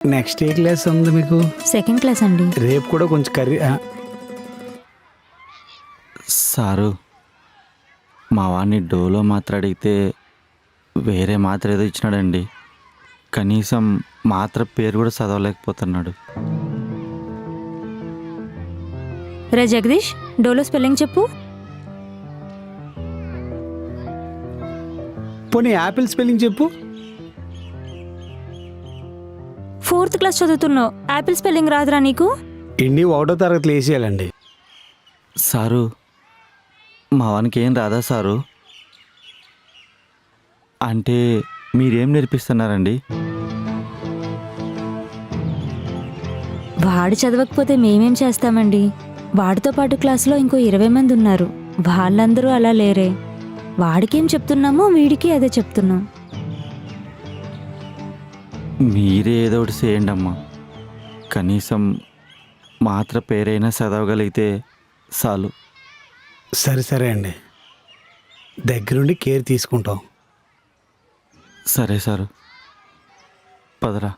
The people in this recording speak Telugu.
నెక్స్ట్ ఏ క్లాస్ ఉంది మీకు? సెకండ్ క్లాస్ అండి. రేపు కూడా కొంచెం కర్రీ. సారు, మా వాడిని డోలో మాత్ర అడిగితే వేరే మాత్ర ఏదో ఇచ్చినాడండి. కనీసం మాత్ర పేరు కూడా చదవలేకపోతున్నాడు. రే జగదీష్, డోలో స్పెల్లింగ్ చెప్పు. పోనీ యాపిల్ స్పెల్లింగ్ చెప్పు. 4th క్లాస్ చదువుతున్నావు, యాపిల్ స్పెల్లింగ్ రాదురా నీకు? ఇండి 1వ తరగతిలో వేసేయాలండి. సారు, మా వానికి ఏం రాదా సారు? అంటే మీరేం నేర్పిస్తున్నారండి? వాడు చదవకపోతే మేమేం చేస్తామండి? వాడితో పాటు క్లాసులో ఇంకో 20 మంది ఉన్నారు, వాళ్ళందరూ అలా లేరే. వాడికేం చెప్తున్నామో వీడికి అదే చెప్తున్నాం. మీరే ఏదో ఒకటి చేయండి అమ్మా. కనీసం మాత్ర పేరైనా చదవగలిగితే చాలు. సరే సరే అండి, దగ్గరుండి కేర్ తీసుకుంటాం. సరే సారు, పదరా.